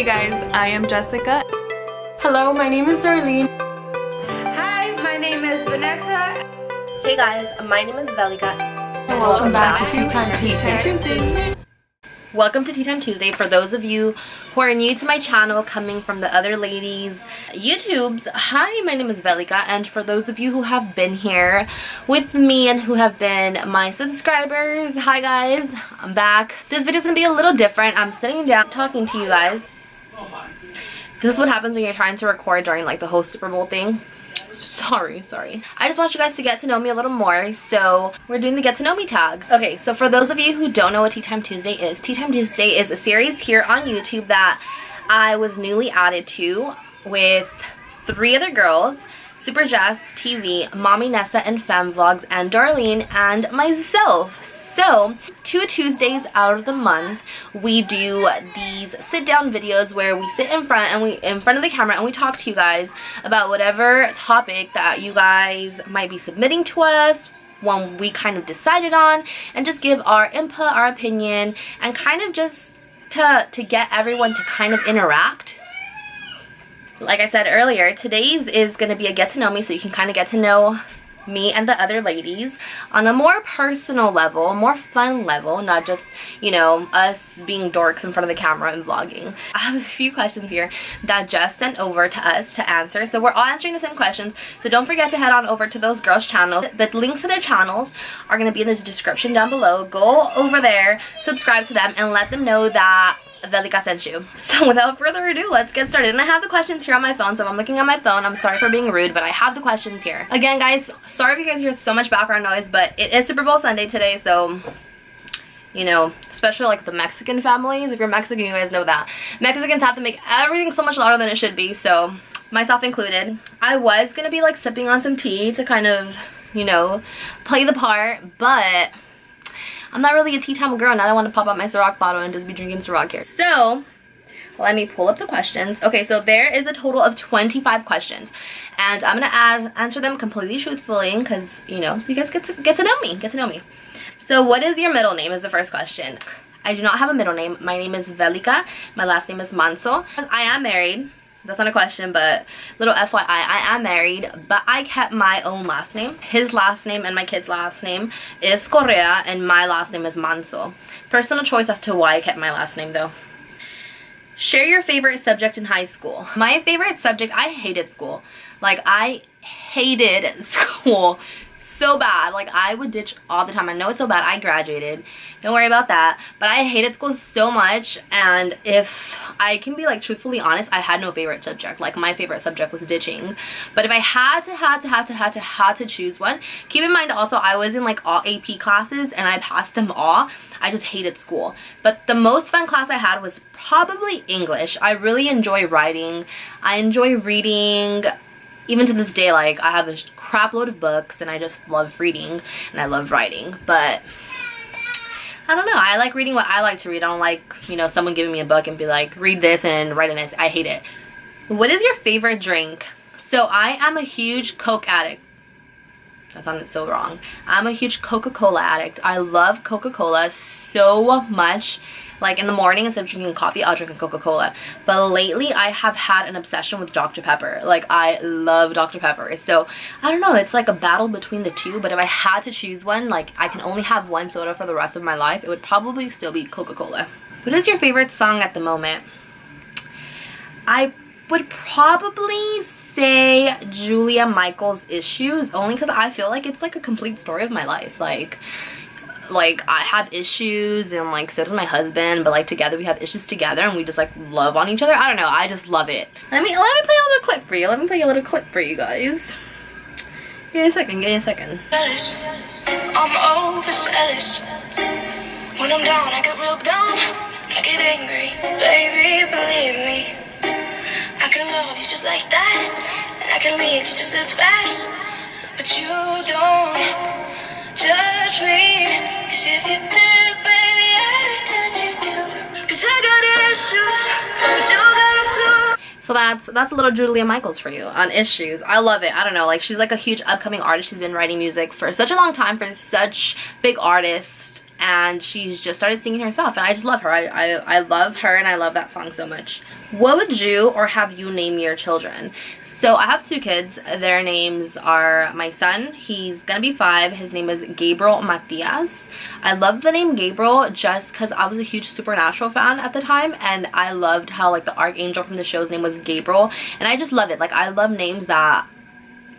guys, I am Jessica. Hello, my name is Darlene. Hi, my name is Vanessa. Hey guys, my name is Velica. And welcome back to Tea Time Tuesday. Welcome to Tea Time Tuesday. For those of you who are new to my channel, coming from the other ladies' YouTubes, hi, my name is Velica, and for those of you who have been here with me and who have been my subscribers, hi guys, I'm back. This video is going to be a little different. I'm sitting down talking to you guys. This is what happens when you're trying to record during like the whole Super Bowl thing. Sorry. I just want you guys to get to know me a little more, so we're doing the get to know me tag. Okay, so for those of you who don't know what Tea Time Tuesday is, Tea Time Tuesday is a series here on YouTube that I was newly added to with 3 other girls, Superjesstv, Mommynessandfamtv, and Darlene, and myself. So, 2 Tuesdays out of the month, we do these sit-down videos where we sit in front of the camera and we talk to you guys about whatever topic that you guys might be submitting to us, one we kind of decided on, and just give our input, our opinion, and kind of just to get everyone to kind of interact. Like I said earlier, today's is going to be a get to know me, so you can kind of get to know me and the other ladies on a more personal level, more fun level, not just, you know, us being dorks in front of the camera and vlogging. I have a few questions here that Jess sent over to us to answer, so we're all answering the same questions, so don't forget to head on over to those girls' channels. The links to their channels are going to be in the description down below. Go over there, subscribe to them, and let them know that Velica sent you. So without further ado, let's get started. And I have the questions here on my phone, so if I'm looking at my phone, I'm sorry for being rude, but I have the questions here. Again, guys, sorry if you guys hear so much background noise, but it is Super Bowl Sunday today, so, you know, especially like the Mexican families, if you're Mexican, you guys know that Mexicans have to make everything so much louder than it should be, so myself included. I was gonna be like sipping on some tea to kind of, you know, play the part, but I'm not really a tea time girl, and I don't want to pop out my Ciroc bottle and just be drinking Ciroc here. So, let me pull up the questions. Okay, so there is a total of 25 questions, and I'm gonna answer them completely truthfully, because, you know, so you guys get to know me. So, what is your middle name is the first question. I do not have a middle name. My name is Velica. My last name is Manso. I am married. That's not a question, but little FYI, I am married, but I kept my own last name. His last name and my kid's last name is Correa, and my last name is Manso. Personal choice as to why I kept my last name, though. Share your favorite subject in high school. My favorite subject, I hated school. Like, I hated school so bad. Like, I would ditch all the time. I know it's so bad. I graduated, don't worry about that, but I hated school so much. And if I can be like truthfully honest, I had no favorite subject. Like, my favorite subject was ditching. But if I had to choose one, keep in mind also I was in like all AP classes and I passed them all. I just hated school. But the most fun class I had was probably English. I really enjoy writing. I enjoy reading. Even to this day, like, I have a crap load of books and I just love reading and I love writing. But I don't know, I like reading what I like to read. I don't like, you know, someone giving me a book and be like, read this and write an essay. I hate it. What is your favorite drink? So I am a huge Coke addict. That sounded so wrong. I'm a huge Coca-Cola addict. I love Coca-Cola so much. Like, in the morning, instead of drinking coffee, I'll drink a Coca-Cola. But lately, I have had an obsession with Dr. Pepper. Like, I love Dr. Pepper. So, I don't know, it's like a battle between the two. But if I had to choose one, like, I can only have one soda for the rest of my life, it would probably still be Coca-Cola. What is your favorite song at the moment? I would probably say Julia Michaels' Issues, only because I feel like it's like a complete story of my life. Like I have issues, and like so does my husband, but like together we have issues together and we just like love on each other. I don't know, I just love it. Let me play a little clip for you. Let me play a little clip for you guys. Give me a second. I'm overzealous. When I'm down, I get real down. I get angry, baby, believe me. I can love you just like that, and I can leave you just as fast. But you don't judge me, 'cause if you did, baby, I'd judge you too. 'Cause I got issues, but you got them too. So that's a little Julia Michaels for you on Issues. I love it. I don't know, like, she's like a huge upcoming artist. She's been writing music for such a long time for such big artists. and she's just started singing herself, and I just love her. I love her, and I love that song so much. What would you or have you name your children? So I have 2 kids. Their names are my son. He's gonna be 5. His name is Gabriel Matias. I love the name Gabriel just because I was a huge Supernatural fan at the time, and I loved how like the archangel from the show's name was Gabriel, and I just love it. Like, I love names that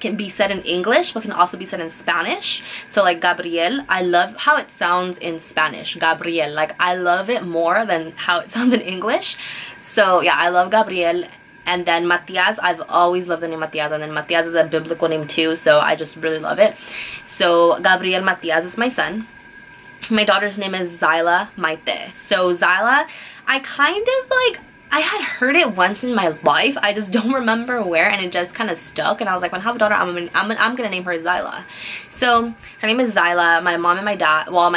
can be said in English but can also be said in Spanish. So like Gabriel, I love how it sounds in Spanish. Gabriel, like, I love it more than how it sounds in English. So yeah, I love Gabriel. And then Matias, I've always loved the name Matias, and then Matias is a biblical name too, so I just really love it. So Gabriel Matias is my son. My daughter's name is Zyla Maite. So Zyla, I kind of like, I had heard it once in my life, I just don't remember where, and it just kind of stuck, and I was like, when I have a daughter, I'm gonna name her Zyla. So her name is Zyla. My mom and my dad, well,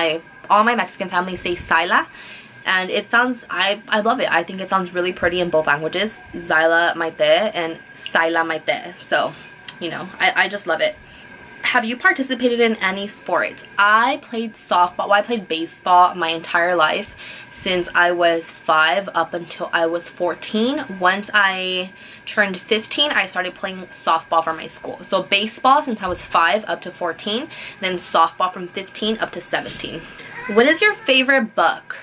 all my Mexican family say Zyla. And it sounds, I love it. I think it sounds really pretty in both languages. Zyla Maite and Zyla Maite. So, you know, I just love it. Have you participated in any sports? I played softball. Well, I played baseball my entire life since I was 5 up until I was 14. Once I turned 15, I started playing softball for my school. So baseball since I was 5 up to 14, then softball from 15 up to 17. What is your favorite book?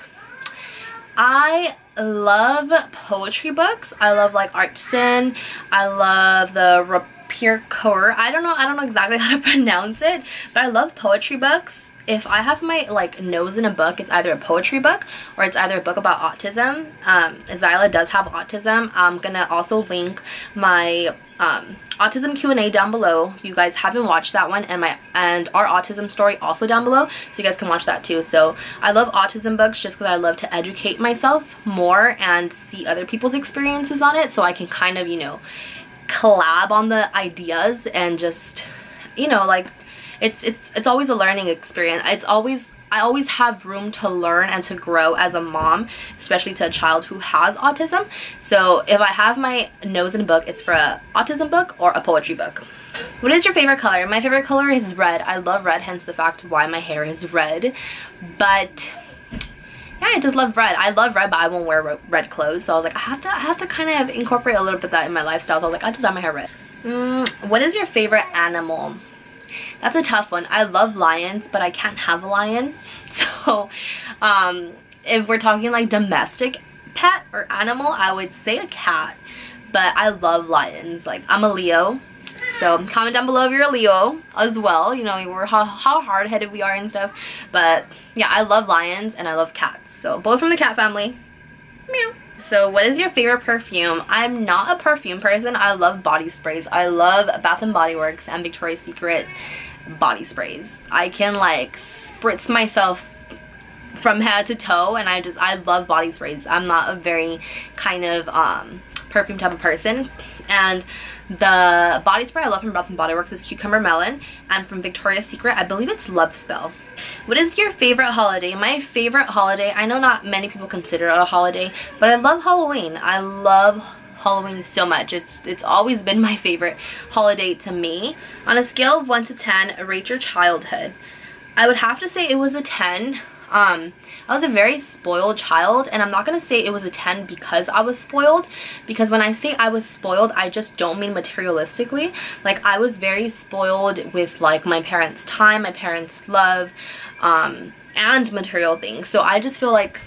I love poetry books. I love like Artson. I love the Rapiercoeur. I don't know exactly how to pronounce it, but I love poetry books. If I have my like nose in a book, it's either a poetry book or it's either a book about autism. Zyla does have autism. I'm gonna also link my autism Q&A down below. If you guys haven't watched that one, and our autism story also down below, so you guys can watch that too. So I love autism books just because I love to educate myself more and see other people's experiences on it, so I can kind of, you know, collab on the ideas and just, you know, like it's always a learning experience. I always have room to learn and to grow as a mom, especially to a child who has autism. So if I have my nose in a book, it's for an autism book or a poetry book. What is your favorite color? My favorite color is red. I love red, hence the fact why my hair is red. But yeah, I just love red. I love red, but I won't wear red clothes. So I was like, I have to kind of incorporate a little bit of that in my lifestyle. So I was like, I'll just dye my hair red. What is your favorite animal? That's a tough one. I love lions, but I can't have a lion. So if we're talking like domestic pet or animal, I would say a cat. But I love lions. Like, I'm a Leo. So comment down below if you're a Leo as well. You know, how hard-headed we are and stuff. But yeah, I love lions and I love cats. So both from the cat family. Meow. So what is your favorite perfume? I'm not a perfume person. I love body sprays. I love Bath & Body Works and Victoria's Secret body sprays. I can like spritz myself from head to toe, and I love body sprays. I'm not a very kind of perfume type of person. And the body spray I love from Bath & Body Works is Cucumber Melon, and from Victoria's Secret I believe it's Love Spell. What is your favorite holiday? My favorite holiday, I know not many people consider it a holiday, but I love Halloween. I love Halloween so much. It's always been my favorite holiday to me. On a scale of 1 to 10, rate your childhood. I would have to say it was a 10. I was a very spoiled child, and I'm not gonna say it was a 10 because I was spoiled, because when I say I was spoiled, I just don't mean materialistically. Like, I was very spoiled with like my parents' time, my parents' love, and material things. So I just feel like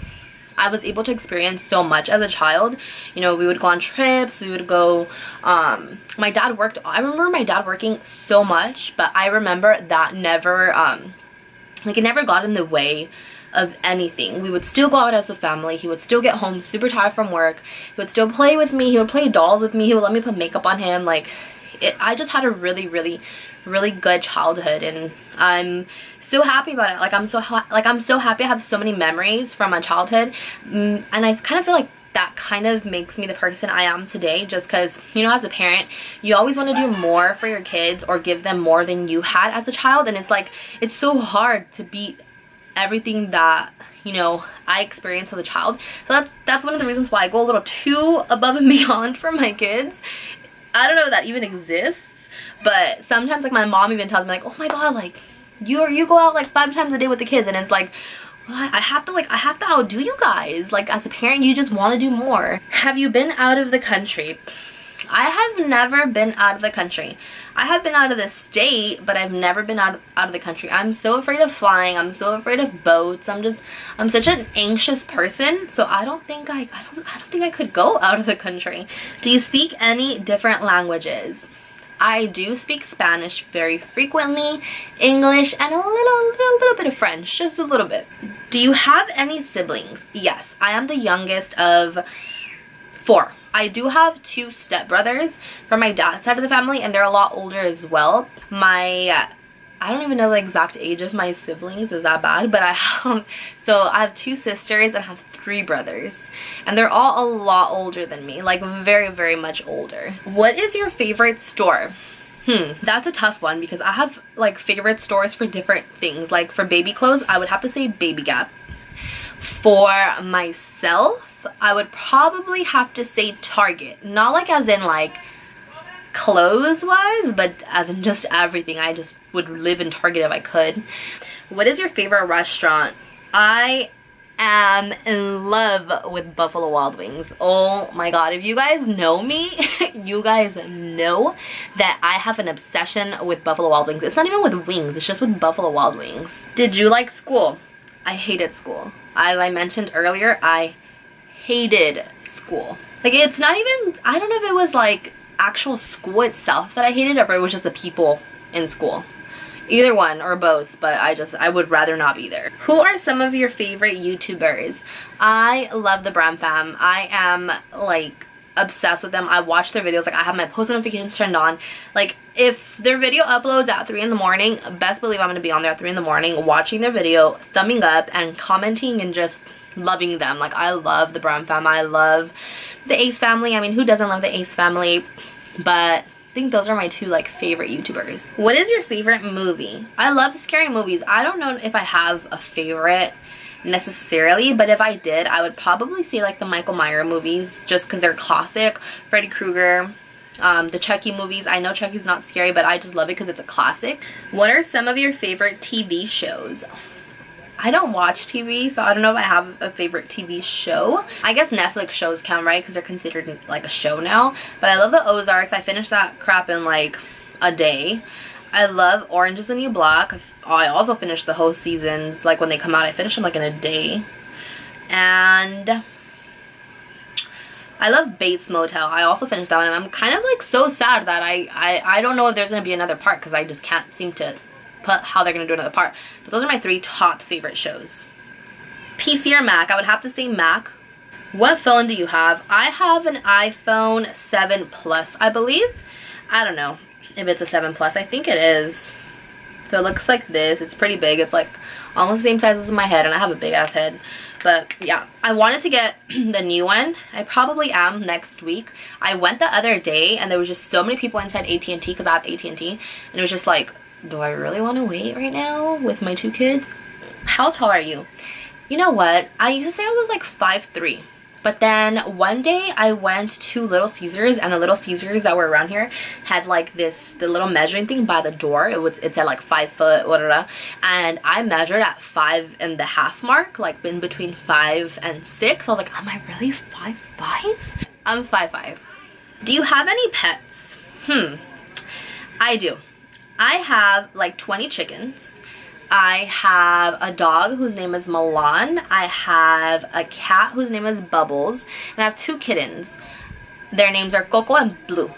I was able to experience so much as a child. You know, we would go on trips, we would go, my dad worked, I remember my dad working so much, but I remember that never, like, it never got in the way of anything. We would still go out as a family. He would still get home super tired from work. He would still play with me. He would play dolls with me. He would let me put makeup on him. Like, I just had a really good childhood, and I'm so happy about it. Like, I'm so happy I have so many memories from my childhood, and I kind of feel like that kind of makes me the person I am today, just because, you know, as a parent, you always want to do more for your kids or give them more than you had as a child, and it's like, it's so hard to beat everything that, you know, I experienced as a child. So that's one of the reasons why I go a little too above and beyond for my kids. I don't know if that even exists, but sometimes, like, my mom even tells me, like, oh my god, like, you go out like 5 times a day with the kids, and it's like, I have to outdo you guys. Like, as a parent, you just want to do more. Have you been out of the country? I have never been out of the country. I have been out of the state, but I've never been out of the country. I'm so afraid of flying. I'm so afraid of boats. I'm such an anxious person, so I don't think I could go out of the country. Do you speak any different languages? I do speak Spanish very frequently, English, and a little bit of French, just a little bit. Do you have any siblings? Yes, I am the youngest of 4. I do have 2 stepbrothers from my dad's side of the family, and they're a lot older as well. I don't even know the exact age of my siblings, is that bad? But I have 2 sisters and I have 3 brothers, and they're all a lot older than me, like very, very much older. What is your favorite store? That's a tough one because I have like favorite stores for different things. Like for baby clothes, I would have to say Baby Gap. For myself, I would probably have to say Target. Not like as in like clothes wise, but as in just everything. I just would live in Target if I could. What is your favorite restaurant? I am in love with Buffalo Wild Wings. Oh my god, if you guys know me, you guys know that I have an obsession with Buffalo Wild Wings. It's not even with wings, it's just with Buffalo Wild Wings. Did you like school? I hated school. As I mentioned earlier, I hated school. Like, it's not even, I don't know if it was like actual school itself that I hated, or if it was just the people in school. Either one or both, but I would rather not be there. Who are some of your favorite YouTubers? I love the Bram Fam. I am like obsessed with them. I watch their videos. Like, I have my post notifications turned on. Like, if their video uploads at 3 in the morning, best believe I'm gonna be on there at 3 in the morning watching their video, thumbing up and commenting and just loving them. Like, I love the Bram Fam. I love the Ace family. I mean, who doesn't love the Ace family? But I think those are my 2 like favorite YouTubers. What is your favorite movie? I love scary movies. I don't know if I have a favorite necessarily, but if I did, I would probably say like the Michael Myers movies, just because they're classic. Freddy Krueger, the Chucky movies. I know Chucky's not scary, but I just love it because it's a classic. What are some of your favorite TV shows? I don't watch TV, so I don't know if I have a favorite TV show. I guess Netflix shows count, right? Because they're considered like a show now. But I love the Ozarks. I finished that crap in like a day. I love Orange is the New Black. I also finished the whole seasons. Like when they come out, I finished them like in a day. And I love Bates Motel. I also finished that one, and I'm kind of like so sad that I don't know if there's gonna be another part because I just can't seem to put how they're gonna do another part. But those are my 3 top favorite shows. PC or Mac? I would have to say Mac. What phone do you have? I have an iPhone 7 Plus, I believe. I don't know if it's a 7 Plus. I think it is. So it looks like this. It's pretty big. It's like almost the same size as my head, and I have a big ass head. But yeah, I wanted to get the new one. I probably am next week. I went the other day and there was just so many people inside AT&T because I have AT&T, and it was just like, do I really want to wait right now with my 2 kids? How tall are you? You know what? I used to say I was like 5'3". But then one day I went to Little Caesars, and the Little Caesars that were around here had like the little measuring thing by the door. It said like 5 foot, whatever. And I measured at 5.5 mark, like in between 5 and 6. I was like, am I really 5'5"? I'm 5'5". Do you have any pets? I do. I have like 20 chickens. I have a dog whose name is Milan. I have a cat whose name is Bubbles. And I have 2 kittens. Their names are Coco and Blue.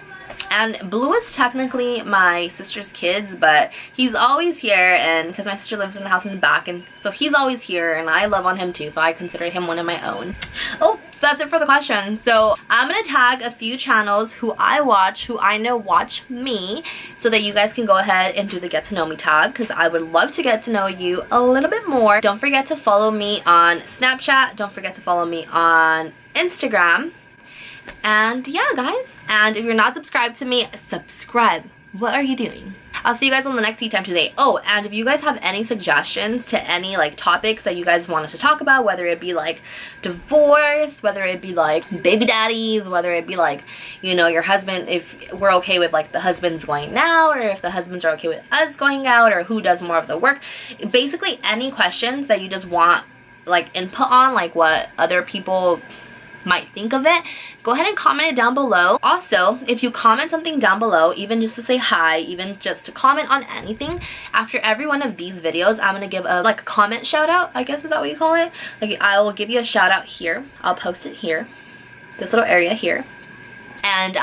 And Blue is technically my sister's kids, but he's always here, and because my sister lives in the house in the back, and so he's always here, and I love on him too, so I consider him one of my own. Oh, so that's it for the questions. So I'm gonna tag a few channels who I watch, who I know watch me, so that you guys can go ahead and do the get to know me tag, because I would love to get to know you a little bit more. Don't forget to follow me on Snapchat. Don't forget to follow me on Instagram. And yeah, guys, and if you're not subscribed to me, subscribe. What are you doing? I'll see you guys on the next Tea Time Tuesday. Oh, and if you guys have any suggestions to any like topics that you guys want us to talk about, whether it be like divorce, whether it be like baby daddies, whether it be like, you know, your husband, if we're okay with like the husbands going out, or if the husbands are okay with us going out, or who does more of the work, basically any questions that you just want like input on, like what other people might think of it, go ahead and comment it down below. Also, if you comment something down below, even just to say hi, even just to comment on anything, after every one of these videos, I'm gonna give a like a comment shout out, I guess is that what you call it? Like I will give you a shout out here. I'll post it here, this little area here, and